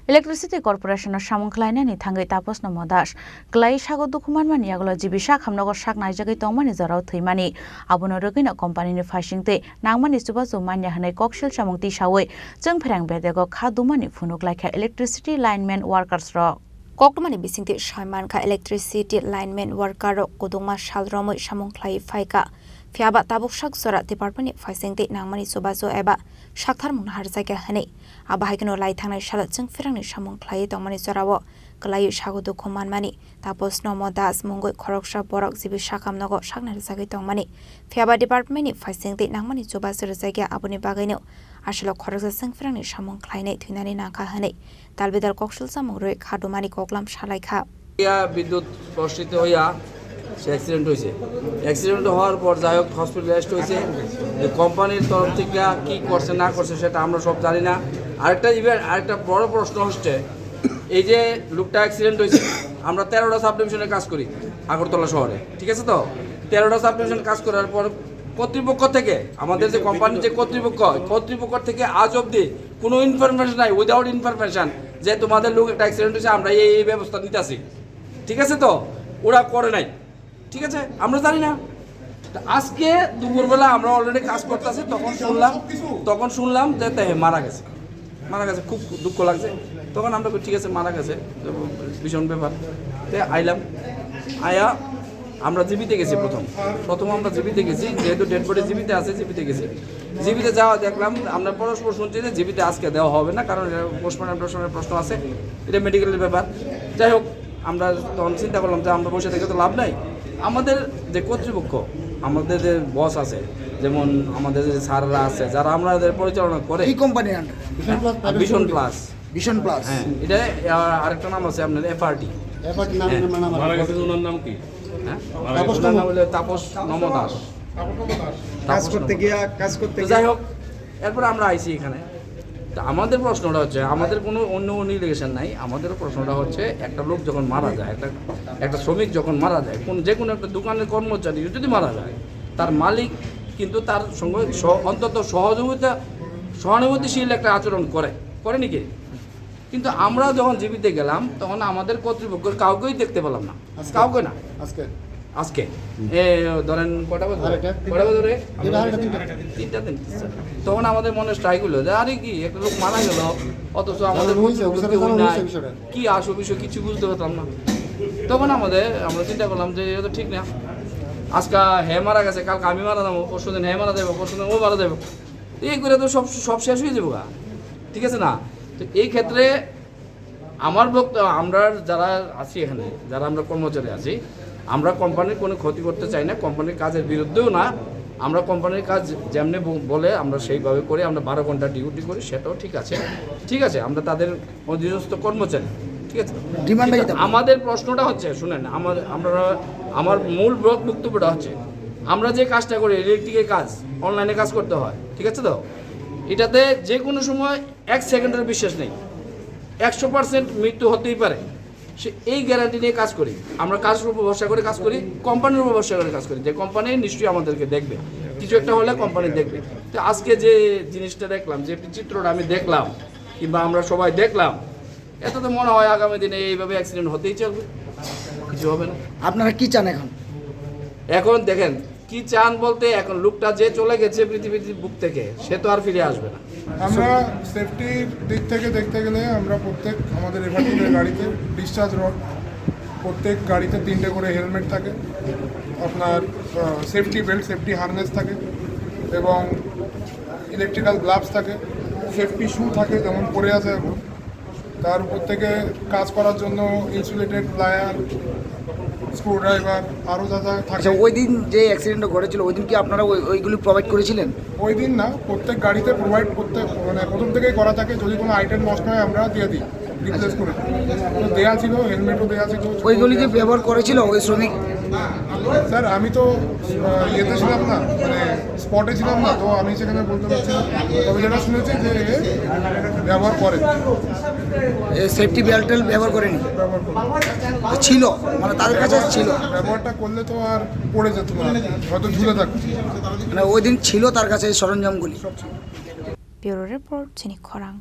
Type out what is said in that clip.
Electricity Corporation Shamongklainani thangai Tapos Nomo Das Klai Shago Dukumanmani Aglo Jibisha Hamnogo Shak Naijagi Tongmani Zarau Thuimani Abono Rogina Company ni Fashingte Nangmani Subazo Manya Hanai Kokshil Shamongti Shawe Jeng Pherang Bedego Khadumani Funuklaikha Electricity Lineman Workers Ro Kokmani Bisingti Shaimanka Electricity Lineman Worker Kodongma Shalromoi Shamongklai Faika Fiaba tabuk shak sora department faisengte nangmani sobazo eba shakthar munhar jaga hane abahigno lai thangnai salat jeng firangni samung khlai tongmani sorawo klai sagodo khomanmani tapos nomo das mungoi khoroksha borok jibi shakamnogo saknar jagai tongmani fiaba department faisengte nangmani sobazo jaga aboni bagaino aslo khoroksa jeng firangni samung khlainai thuinani nangka hane talbedal kokshul samung roi khadumani koklam shalaikha ya বিদ্যুৎ প্রশ্রিত হইয়া সে accident হয়েছে accident হওয়ার পর যাই হোক hospitalised হয়েছে কোম্পানির তরফ থেকে কী করছে না করছে সেটা আমরা সব জানি না আরেকটা বড় প্রশ্ন হচ্ছে এই যে লোকটা অ্যাক্সিডেন্ট হয়েছে আমরা 13টা সাব ডিভিশনে কাজ করি আগরতলা শহরে ঠিক আছে তো 13টা সাব ডিভিশন কাজ করার পর কর্তৃপক্ষ থেকে আমাদের যে কোম্পানির যে কর্তৃপক্ষ থেকে আজ অবধি কোনো ইনফরমেশন নাই উইদাউট ইনফরমেশন যে তোমাদের লোক একটা অ্যাক্সিডেন্ট হয়েছে আমরা এই ব্যবস্থা নিতেছি ঠিক আছে তো ওরা করে নাই ঠিক আছে আমরা জানি না আজকে দুপুরবেলা আমরা অলরেডি কাজ করতেছি তখন শুনলাম যে মারা গেছে খুব দুঃখ লাগছে তখন আমরা ঠিক আছে মারা গেছে ভীষণ ব্যাপার আইলাম আয়া আমরা জীবিতে গেছি প্রথম আমরা জীবিতে গেছি যেহেতু ডেড বডি জীবিতে আছে জীবিতে যাওয়া দেখলাম আমরা পরস্পর শুনছি যে জীবিতে আজকে দেওয়া হবে না কারণ পোস্টমর্টমের প্রশ্ন আছে এটা মেডিকেলের ব্যাপার যাই হোক আমরা তখন চিন্তা করলাম যে আমরা বসে থেকে তো লাভ নাই আমাদের যে কর্তৃপক্ষ আমাদের যে বস আছে যেমন আমাদের যে স্যাররা আছে যারা আমাদের পরিচালনা করে কি কোম্পানি ভিশন প্লাস হ্যাঁ এটা আরেকটা নাম আছে আপনার এফআরটি নাম কি তাপস নম দাস কাজ করতে যাই হোক এরপর আমরা আইছি এখানে আমাদের প্রশ্নটা হচ্ছে আমাদের কোনো অন্য ইলিগেশন নাই আমাদের প্রশ্নটা হচ্ছে একটা লোক যখন মারা যায় একটা শ্রমিক যখন মারা যায় যে কোনো একটা দোকানের কর্মচারী যদি মারা যায় তার মালিক কিন্তু তার সঙ্গে অন্তত সহানুভূতিশীল একটা আচরণ করে নাকি কিন্তু আমরা যখন জীবিতে গেলাম তখন আমাদের কর্তৃপক্ষের কাউকেই দেখতে পেলাম না কাউকে না আজকে ধরেন কটা ধরে 3টা তখন আমাদের মনে স্ট্রাইক হলো যে আরে কি একটা লোক মারা গেল অথচ আমাদের কি আসো বিষয় কিছু বুঝতে পারতাম না তখন আমরা চিন্তা করলাম যে এটা তো ঠিক না আজকে মারা গেছে কালকে আমি মারা যাবো পরশুদিন মারা যাবো পরশুদিন ও মারা যাবো এই করে তো সব শেষ হয়ে যাবো ঠিক আছে না তো এই ক্ষেত্রে আমার আমরা যারা আছি এখানে যারা আমরা কর্মচারী আছি আমরা কোম্পানির কোনো ক্ষতি করতে চাই না কোম্পানির কাজের বিরুদ্ধেও না আমরা কোম্পানির কাজ যেমনি বলে আমরা সেইভাবে করে আমরা 12 ঘন্টা ডিউটি করি সেটাও ঠিক আছে আমরা তাদের অধীনস্থ কর্মচারী ঠিক আছে আমাদের প্রশ্নটা হচ্ছে শুনেন আমার মূল বক্তব্যটা হচ্ছে আমরা যে কাজটা করি ইলেকট্রিকের কাজ অনলাইনে কাজ করতে হয় ঠিক আছে তো এটাতে যে কোনো সময় 1 সেকেন্ডের বিশ্বাস নেই 100% মৃত্যু হতেই পারে সে এই গ্যারান্টি নিয়ে কাজ করি আমরা কাজের উপর ভরসা করে কাজ করি কোম্পানির উপর ভরসা করে কাজ করি যে কোম্পানি নিশ্চয়ই আমাদেরকে দেখবে কিছু একটা হলে কোম্পানি দেখবে তো আজকে যে জিনিসটা দেখলাম যে চিত্রটা আমি দেখলাম কিংবা আমরা সবাই দেখলাম এত তো মনে হয় আগামী দিনে এইভাবে অ্যাক্সিডেন্ট হতেই চলবে কিছু হবে না আপনারা কি চান এখন দেখেন কি চান বলতে এখন লোকটা যে চলে গেছে পৃথিবীর বুক থেকে সে তো আর ফিরে আসবে না আমরা সেফটির দিক থেকে দেখতে গেলে আমরা প্রত্যেক আমাদের এভারটিনের গাড়িতে ডিসচার্জ রড প্রত্যেক গাড়িতে 3টে করে হেলমেট থাকে আপনার সেফটি বেল্ট সেফটি হারনেস থাকে এবং ইলেকট্রিক্যাল গ্লাভস থাকে সেফটি শু থাকে যেমন পরে আছে এখন তার উপর থেকে কাজ করার জন্য ইনসুলেটেড প্লায়ার স্ক্রুড্রাইভার আরও যা থাকে ওই দিন যে অ্যাক্সিডেন্টটা ঘটেছিল ওই দিন কি আপনারা ওইগুলি প্রোভাইড করেছিলেন ওই দিন না প্রত্যেক গাড়িতে প্রোভাইড করতে মানে প্রথম থেকেই করা থাকে যদি কোনো আইটেম নষ্ট হয় আমরা দিয়ে দিই রিপ্লেস করে দেওয়া ছিল হেলমেটও দেওয়া ছিল ওইগুলি কি ব্যবহার করেছিল ওই শ্রমিক স্যার আমি তো ইয়েতে ছিলাম না মানে স্পটে ছিলাম না তো আমি সেখানে বলতে পারছি না তবে যেটা শুনেছি যে ব্যবহার করে সেফটি বেল্ট ব্যবহার করেনি ছিল মানে তাদের কাছে ছিল ব্যবহারটা করলে তো আর পড়ে যেত না হয়তো ঝুলে থাকতো মানে ওই দিন ছিল তার কাছে সরঞ্জামগুলি ব্যুরো রিপোর্ট চিনি খরাং